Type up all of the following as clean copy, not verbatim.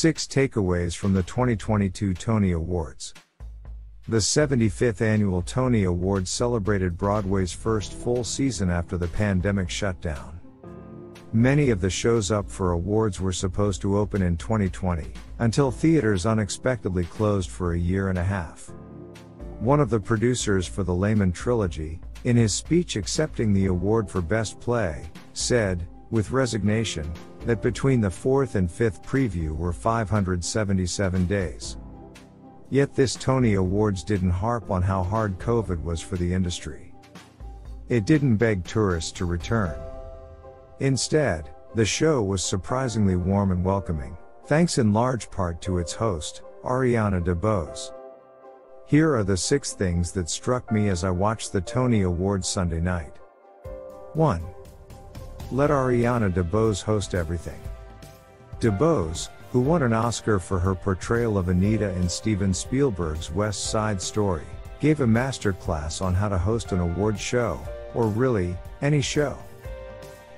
6 Takeaways from the 2022 Tony Awards. The 75th Annual Tony Awards celebrated Broadway's first full season after the pandemic shutdown. Many of the shows up for awards were supposed to open in 2020, until theaters unexpectedly closed for a year and a half. One of the producers for the Lehman trilogy, in his speech accepting the award for Best Play, said, with resignation, that between the 4th and 5th preview were 577 days. Yet this Tony Awards didn't harp on how hard COVID was for the industry. It didn't beg tourists to return. Instead, the show was surprisingly warm and welcoming, thanks in large part to its host, Ariana DeBose. Here are the 6 things that struck me as I watched the Tony Awards Sunday night. 1. Let Ariana DeBose host everything. DeBose, who won an Oscar for her portrayal of Anita in Steven Spielberg's West Side Story, gave a masterclass on how to host an award show, or really, any show.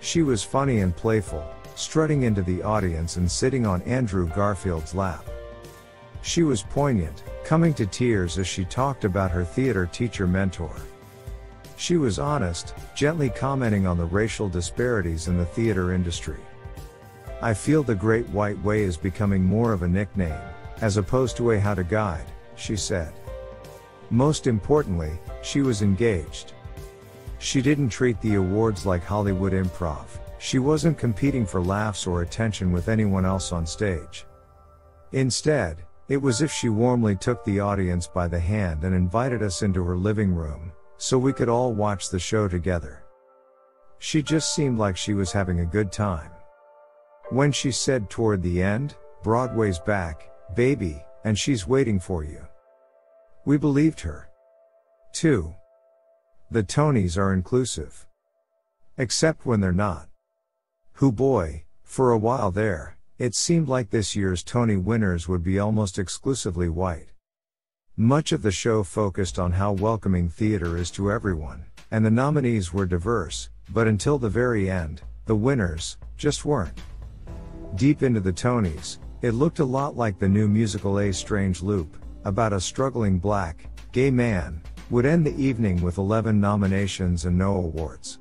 She was funny and playful, strutting into the audience and sitting on Andrew Garfield's lap. She was poignant, coming to tears as she talked about her theater teacher mentor. She was honest, gently commenting on the racial disparities in the theater industry. I feel The Great White Way is becoming more of a nickname, as opposed to a how to guide, she said. Most importantly, she was engaged. She didn't treat the awards like Hollywood improv. She wasn't competing for laughs or attention with anyone else on stage. Instead, it was as if she warmly took the audience by the hand and invited us into her living room, so we could all watch the show together. She just seemed like she was having a good time. When she said toward the end, "Broadway's back, baby, and she's waiting for you," we believed her. 2. The Tonys are inclusive. Except when they're not. Hoo boy, for a while there, it seemed like this year's Tony winners would be almost exclusively white. Much of the show focused on how welcoming theater is to everyone, and the nominees were diverse, but until the very end, the winners just weren't. Deep into the Tonys, it looked a lot like the new musical A Strange Loop, about a struggling black, gay man, would end the evening with 11 nominations and no awards.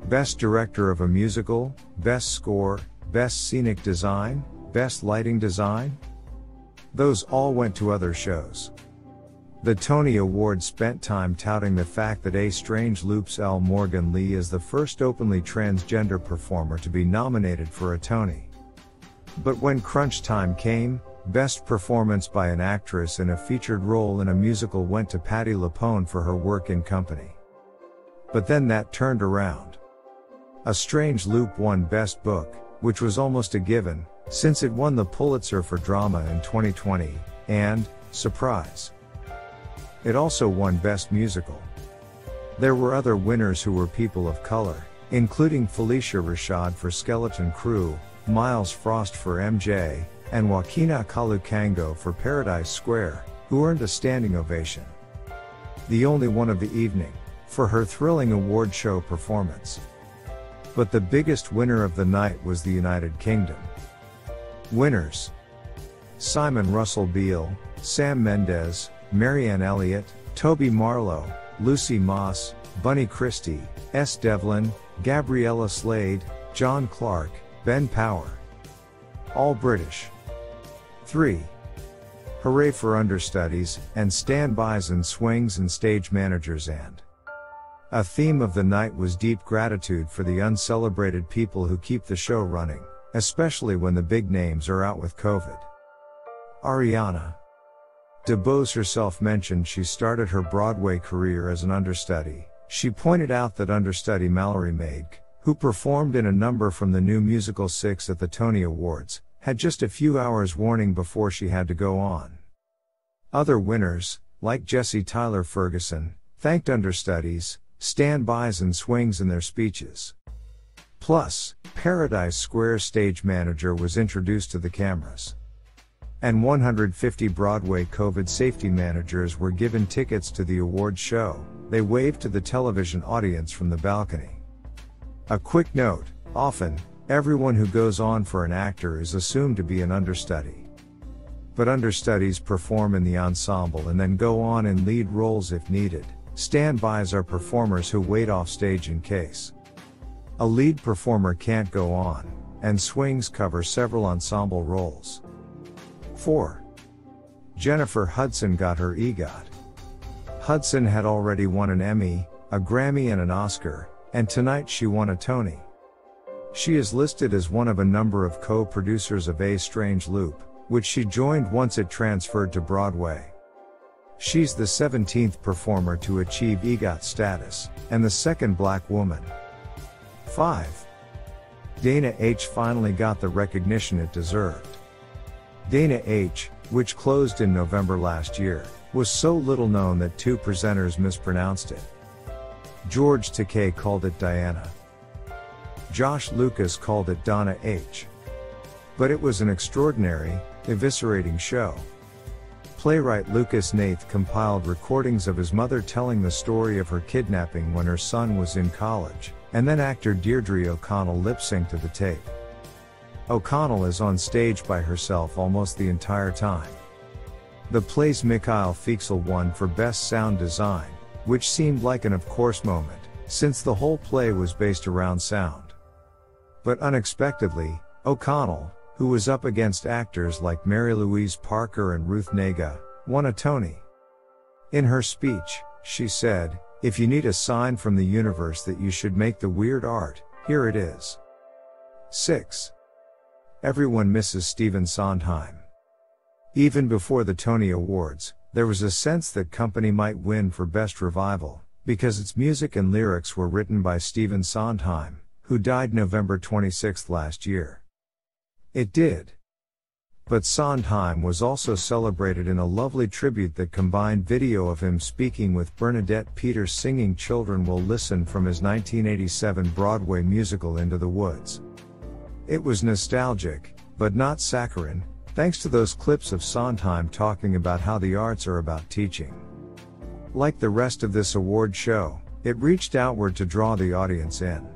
Best Director of a Musical, Best Score, Best Scenic Design, Best Lighting Design? Those all went to other shows. The Tony Awards spent time touting the fact that A Strange Loop's L. Morgan Lee is the first openly transgender performer to be nominated for a Tony. But when crunch time came, Best Performance by an Actress in a Featured Role in a Musical went to Patti LuPone for her work in Company. But then that turned around. A Strange Loop won Best Book, which was almost a given, since it won the Pulitzer for Drama in 2020, and, surprise, it also won Best Musical. There were other winners who were people of color, including Phylicia Rashad for Skeleton Crew, Miles Frost for MJ, and Joaquina Kalukango for Paradise Square, who earned a standing ovation. The only one of the evening, for her thrilling award show performance. But the biggest winner of the night was the United Kingdom. Winners: Simon Russell Beale, Sam Mendes, Marianne Elliott, Toby Marlowe, Lucy Moss, Bunny Christie, S. Devlin, Gabriella Slade, John Clark, Ben Power. All British. 3. Hooray for understudies, and standbys and swings and stage managers and. A theme of the night was deep gratitude for the uncelebrated people who keep the show running, especially when the big names are out with COVID. Ariana DeBose herself mentioned she started her Broadway career as an understudy. She pointed out that understudy Mallory Maid, who performed in a number from the new musical 6 at the Tony Awards, had just a few hours warning before she had to go on. Other winners, like Jessie Tyler Ferguson, thanked understudies, standbys and swings in their speeches. Plus, Paradise Square stage manager was introduced to the cameras. And 150 Broadway COVID safety managers were given tickets to the awards show. They waved to the television audience from the balcony. A quick note: often, Everyone who goes on for an actor is assumed to be an understudy. But understudies perform in the ensemble and then go on in lead roles if needed. Standbys are performers who wait off stage in case a lead performer can't go on, and swings cover several ensemble roles. 4. Jennifer Hudson got her EGOT. Hudson had already won an Emmy, a Grammy and an Oscar, and tonight she won a Tony. She is listed as one of a number of co-producers of A Strange Loop, which she joined once it transferred to Broadway. She's the 17th performer to achieve EGOT status, and the second black woman. 5. Dana H. finally got the recognition it deserved. Dana H., which closed in November last year, was so little known that 2 presenters mispronounced it. George Takei called it Diana. Josh Lucas called it Donna H. But it was an extraordinary, eviscerating show. Playwright Lucas Nath compiled recordings of his mother telling the story of her kidnapping when her son was in college, and then actor Deirdre O'Connell lip-synced to the tape. O'Connell is on stage by herself almost the entire time. The play's Mikhail Feiksel won for Best Sound Design, which seemed like an of-course moment, since the whole play was based around sound. But unexpectedly, O'Connell, who was up against actors like Mary Louise Parker and Ruth Negga, won a Tony. In her speech, she said, "If you need a sign from the universe that you should make the weird art, here it is." 6. Everyone misses Stephen Sondheim. Even before the Tony Awards, there was a sense that Company might win for Best Revival, because its music and lyrics were written by Stephen Sondheim, who died November 26 last year. It did. But Sondheim was also celebrated in a lovely tribute that combined video of him speaking with Bernadette Peters singing Children Will Listen from his 1987 Broadway musical Into the Woods. It was nostalgic, but not saccharine, thanks to those clips of Sondheim talking about how the arts are about teaching. Like the rest of this award show, it reached outward to draw the audience in.